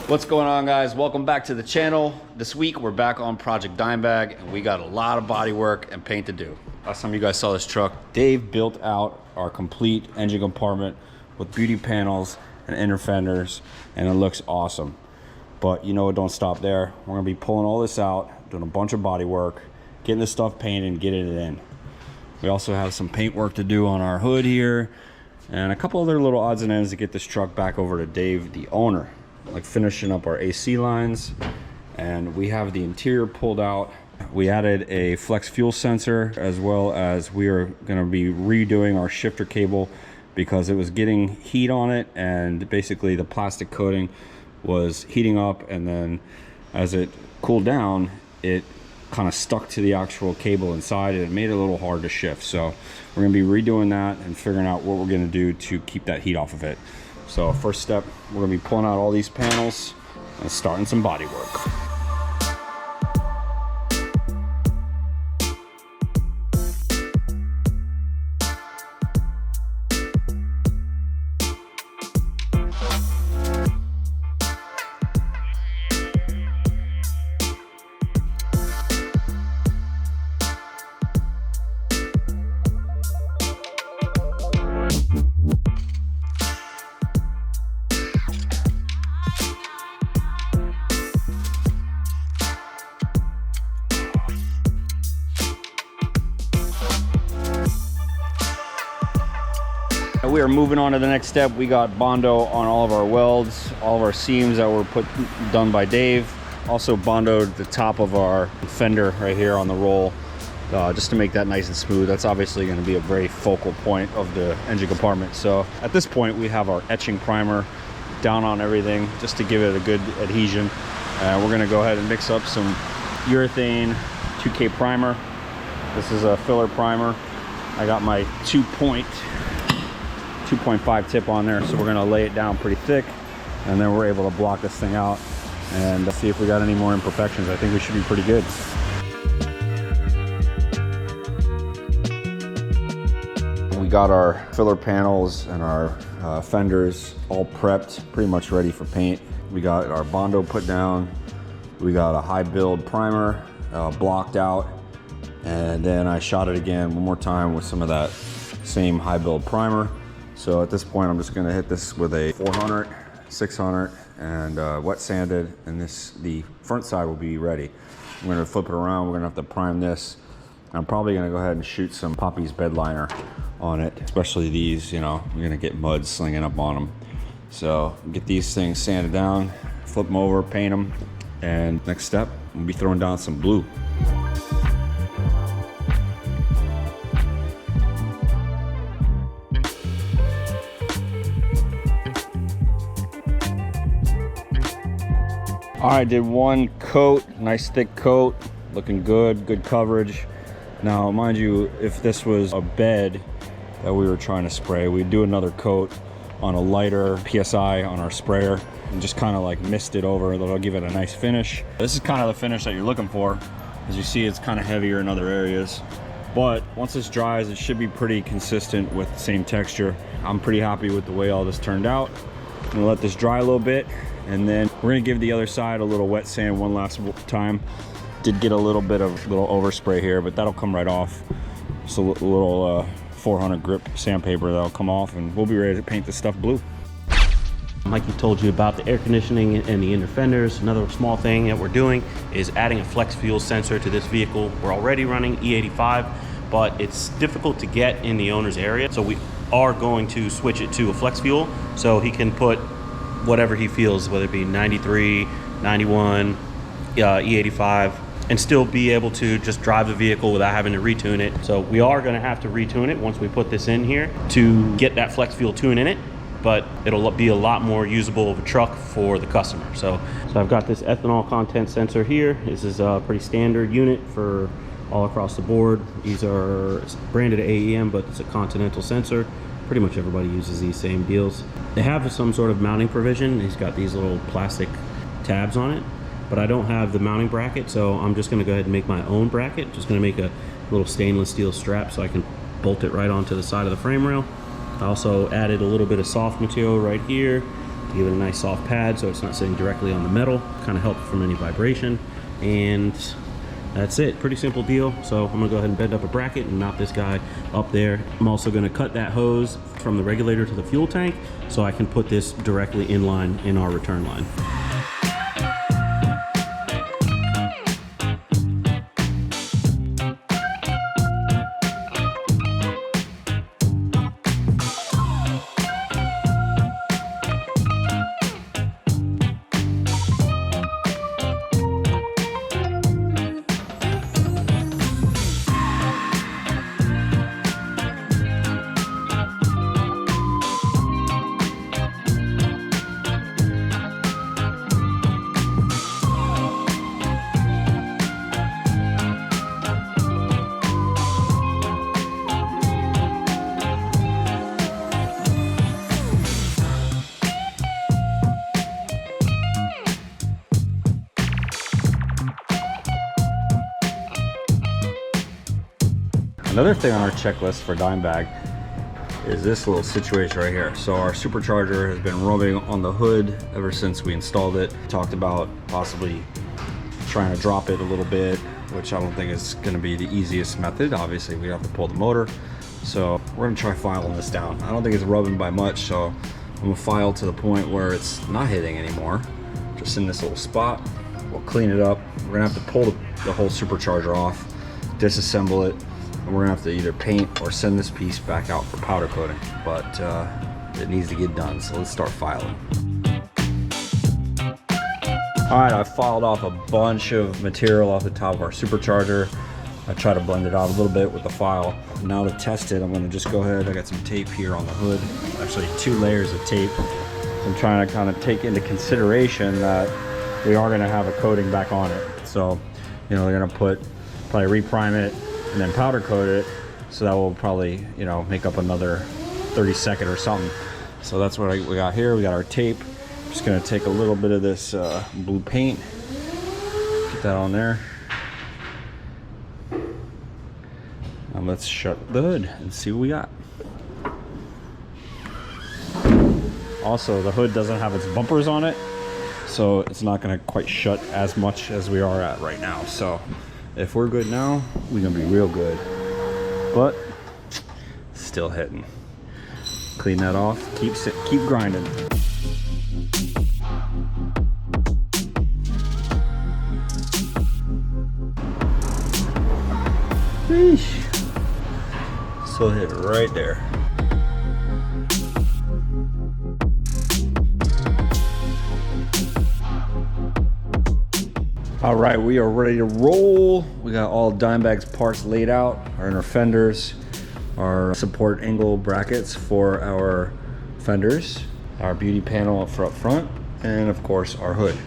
What's going on, guys? Welcome back to the channel. This week we're back on Project Dimebagged and we got a lot of body work and paint to do. Last time you guys saw this truck, Dave built out our complete engine compartment with beauty panels and inner fenders, and it looks awesome. But you know, it don't stop there. We're gonna be pulling all this out, doing a bunch of body work, getting this stuff painted and getting it in. We also have some paint work to do on our hood here and a couple other little odds and ends to get this truck back over to Dave, the owner. Like finishing up our AC lines, and we have the interior pulled out. We added a flex fuel sensor, as well as we are going to be redoing our shifter cable because it was getting heat on it, and basically the plastic coating was heating up, and then as it cooled down it kind of stuck to the actual cable inside and it made it a little hard to shift. So we're going to be redoing that and figuring out what we're going to do to keep that heat off of it. So first step, we're gonna be pulling out all these panels and starting some body work. We are moving on to the next step. We got Bondo on all of our welds, all of our seams that were done by Dave. Also bondoed the top of our fender right here on the roll, just to make that nice and smooth. That's obviously going to be a very focal point of the engine compartment. So at this point we have our etching primer down on everything just to give it a good adhesion. We're going to go ahead and mix up some urethane 2K primer. This is a filler primer. I got my 2.5 tip on there, so we're going to lay it down pretty thick, and then we're able to block this thing out and see if we got any more imperfections. I think we should be pretty good. We got our filler panels and our fenders all prepped, pretty much ready for paint. We got our Bondo put down. We got a high build primer blocked out, and then I shot it again one more time with some of that same high build primer. So at this point, I'm just gonna hit this with a 400, 600, and wet sanded, and the front side will be ready. I'm gonna flip it around. We're gonna have to prime this. I'm probably gonna go ahead and shoot some Poppy's bed liner on it, especially these, you know, we're gonna get mud slinging up on them. So get these things sanded down, flip them over, paint them, and next step, we'll be throwing down some blue. All right, did one coat, nice thick coat, looking good, good coverage. Now, mind you, if this was a bed that we were trying to spray, we'd do another coat on a lighter PSI on our sprayer and just kind of like mist it over. That'll give it a nice finish. This is kind of the finish that you're looking for. As you see, it's kind of heavier in other areas. But once this dries, it should be pretty consistent with the same texture. I'm pretty happy with the way all this turned out. I'm gonna let this dry a little bit, and then we're gonna give the other side a little wet sand one last time. Did get a little bit of overspray here, but that'll come right off. Just a little 400 grip sandpaper that'll come off, and we'll be ready to paint this stuff blue. Mikey told you about the air conditioning and the inner fenders. Another small thing that we're doing is adding a flex fuel sensor to this vehicle. We're already running E85, but it's difficult to get in the owner's area, so we are going to switch it to a flex fuel so he can put whatever he feels, whether it be 93, 91, E85, and still be able to just drive the vehicle without having to retune it. So we are going to have to retune it once we put this in here to get that flex fuel tune in it, but it'll be a lot more usable of a truck for the customer. So I've got this ethanol content sensor here. This is a pretty standard unit for all across the board. These are branded AEM, but it's a Continental sensor. Pretty much everybody uses these same deals. They have some sort of mounting provision. He's got these little plastic tabs on it, but I don't have the mounting bracket, so I'm just gonna go ahead and make my own bracket. Just gonna make a little stainless steel strap so I can bolt it right onto the side of the frame rail. I also added a little bit of soft material right here to give it a nice soft pad so it's not sitting directly on the metal. Kind of helps from any vibration. And that's it, pretty simple deal. So I'm gonna go ahead and bend up a bracket and mount this guy up there. I'm also gonna cut that hose from the regulator to the fuel tank so I can put this directly in line in our return line. Another thing on our checklist for Dimebagged is this little situation right here. So our supercharger has been rubbing on the hood ever since we installed it. Talked about possibly trying to drop it a little bit, which I don't think is going to be the easiest method. Obviously we have to pull the motor, so we're going to try filing this down. I don't think it's rubbing by much, so I'm going to file to the point where it's not hitting anymore, just in this little spot. We'll clean it up. We're going to have to pull the whole supercharger off, disassemble it, and we're gonna have to either paint or send this piece back out for powder coating, but it needs to get done, so let's start filing. All right, I filed off a bunch of material off the top of our supercharger. I try to blend it out a little bit with the file. Now to test it, I'm gonna just go ahead. I got some tape here on the hood, actually 2 layers of tape. I'm trying to kind of take into consideration that we are gonna have a coating back on it. So, you know, they're gonna probably reprime it and then powder coat it, so that will probably, you know, make up another 32nd or something. So that's what we got here. We got our tape. Just gonna take a little bit of this blue paint, get that on there, and let's shut the hood and see what we got. Also, the hood doesn't have its bumpers on it, so it's not gonna quite shut as much as we are at right now. So if we're good now, we're gonna be real good, but still hitting. Clean that off, keep grinding. Sheesh. Still hit right there. All right, we are ready to roll. We got all Dimebagged's parts laid out, our inner fenders, our support angle brackets for our fenders, our beauty panel up front, and of course our hood.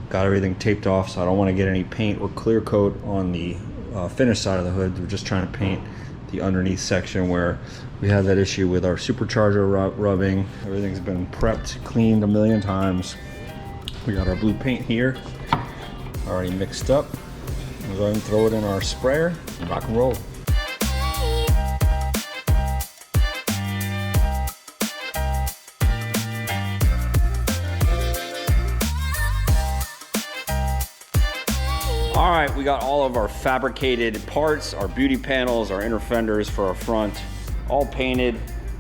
Got everything taped off, so I don't want to get any paint or clear coat on the finished side of the hood. We're just trying to paint the underneath section where we had that issue with our supercharger rubbing. Everything's been prepped, cleaned a million times. We got our blue paint here, already mixed up. We'll go ahead and throw it in our sprayer and rock and roll. All right, we got all of our fabricated parts, our beauty panels, our inner fenders for our front, all painted.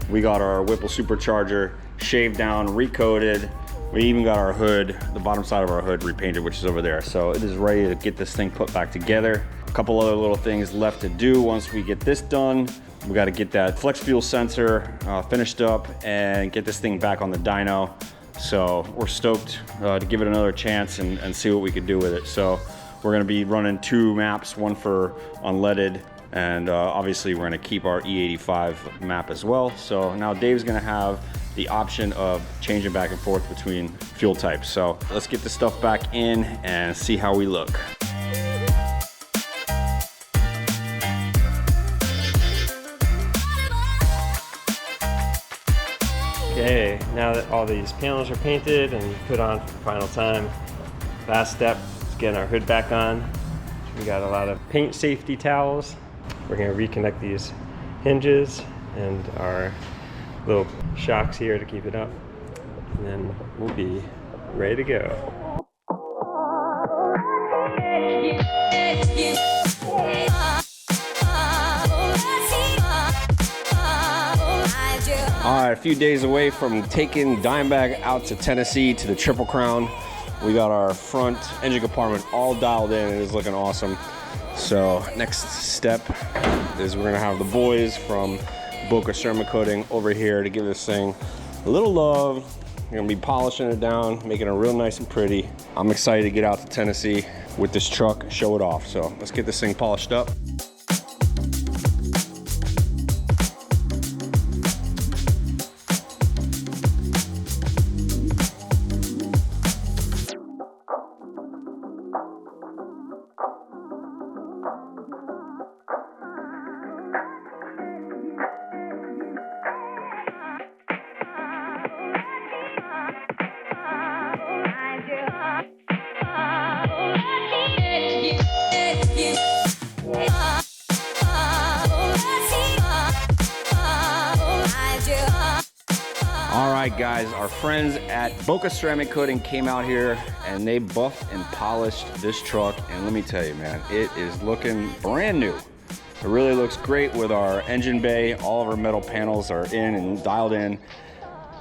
We got our Whipple supercharger shaved down, recoated. We even got our hood, the bottom side of our hood repainted, which is over there. So it is ready to get this thing put back together. A couple other little things left to do once we get this done. We got to get that flex fuel sensor finished up and get this thing back on the dyno. So we're stoked to give it another chance and see what we can do with it. So we're going to be running 2 maps, one for unleaded, and obviously we're going to keep our E85 map as well. So now Dave's going to have the option of changing back and forth between fuel types. So let's get this stuff back in and see how we look. Okay, now that all these panels are painted and put on for the final time, last step is getting our hood back on. We got a lot of paint safety towels. We're going to reconnect these hinges and our little shocks here to keep it up. and then we'll be ready to go. All right, a few days away from taking Dimebagged out to Tennessee to the Triple Crown. We got our front engine compartment all dialed in and it's looking awesome. So next step is we're gonna have the boys from Boca Ceramic Coating over here to give this thing a little love. We're gonna be polishing it down, making it real nice and pretty. I'm excited to get out to Tennessee with this truck, show it off. So let's get this thing polished up. All right, guys, our friends at Boca Ceramic Coating came out here and they buffed and polished this truck. And let me tell you, man, it is looking brand new. It really looks great with our engine bay. All of our metal panels are in and dialed in.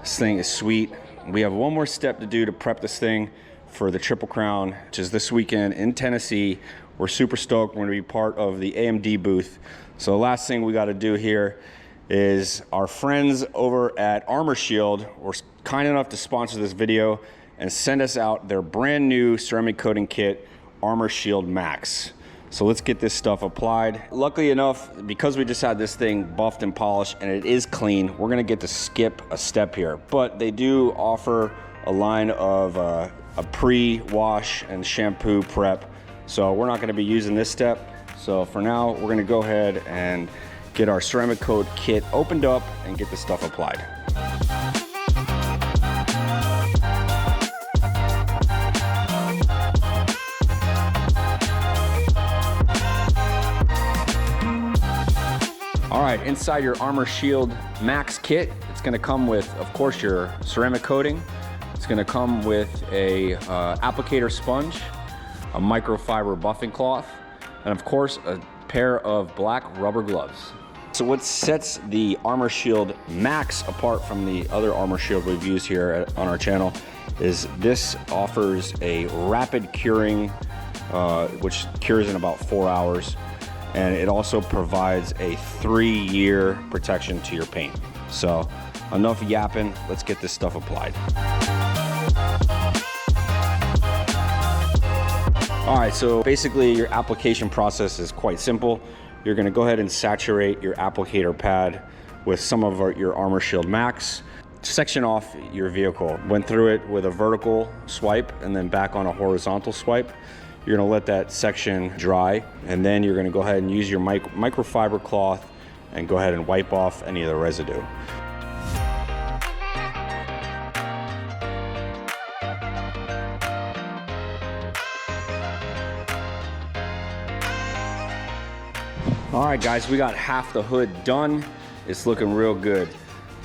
This thing is sweet. We have one more step to do to prep this thing for the Triple Crown, which is this weekend in Tennessee. We're super stoked. We're gonna be part of the AMD booth. So the last thing we gotta do here is our friends over at Armor Shield were kind enough to sponsor this video and send us out their brand new ceramic coating kit, Armor Shield Max. So let's get this stuff applied. Luckily enough, because we just had this thing buffed and polished and it is clean, we're gonna get to skip a step here. But they do offer a line of a pre-wash and shampoo prep. So we're not gonna be using this step. So for now, we're gonna go ahead and get our ceramic coat kit opened up and get the stuff applied. All right, inside your Armor Shield Max kit, it's gonna come with, of course, your ceramic coating. It's gonna come with a applicator sponge, a microfiber buffing cloth, and of course, a pair of black rubber gloves. So what sets the Armor Shield Max apart from the other Armor Shield we've used here on our channel is this offers a rapid curing, which cures in about 4 hours. And it also provides a 3-year protection to your paint. So enough yapping, let's get this stuff applied. All right, so basically your application process is quite simple. You're gonna go ahead and saturate your applicator pad with some of your Armor Shield Max. Section off your vehicle. Went through it with a vertical swipe and then back on a horizontal swipe. You're gonna let that section dry, and then you're gonna go ahead and use your microfiber cloth and go ahead and wipe off any of the residue. All right, guys, we got half the hood done. It's looking real good.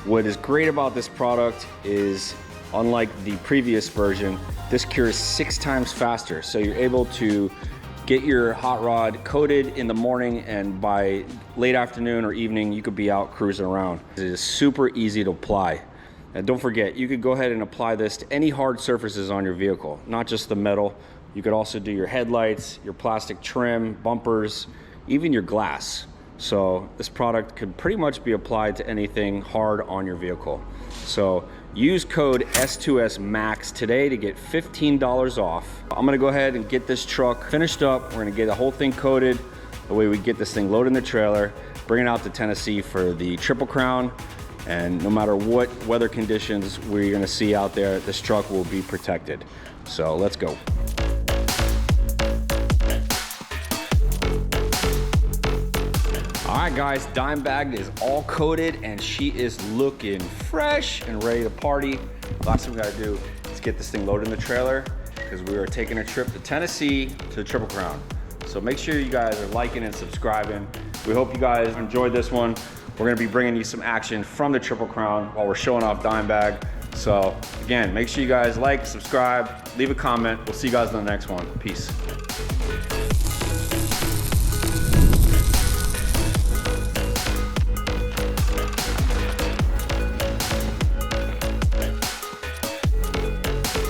What is great about this product is, unlike the previous version, this cures 6 times faster. So you're able to get your hot rod coated in the morning, and by late afternoon or evening, you could be out cruising around. It is super easy to apply. And don't forget, you could go ahead and apply this to any hard surfaces on your vehicle, not just the metal. You could also do your headlights, your plastic trim, bumpers, even your glass. So this product could pretty much be applied to anything hard on your vehicle. So use code S2S Max today to get $15 off. I'm gonna go ahead and get this truck finished up. We're gonna get the whole thing coated. The way we get this thing loaded in the trailer, bring it out to Tennessee for the Triple Crown. And no matter what weather conditions we're gonna see out there, this truck will be protected. So let's go. All right, guys, Dimebagged is all coated and she is looking fresh and ready to party. Last thing we gotta do is get this thing loaded in the trailer because we are taking a trip to Tennessee to the Triple Crown. So make sure you guys are liking and subscribing. We hope you guys enjoyed this one. We're gonna be bringing you some action from the Triple Crown while we're showing off Dimebagged. So again, make sure you guys like, subscribe, leave a comment. We'll see you guys in the next one. Peace.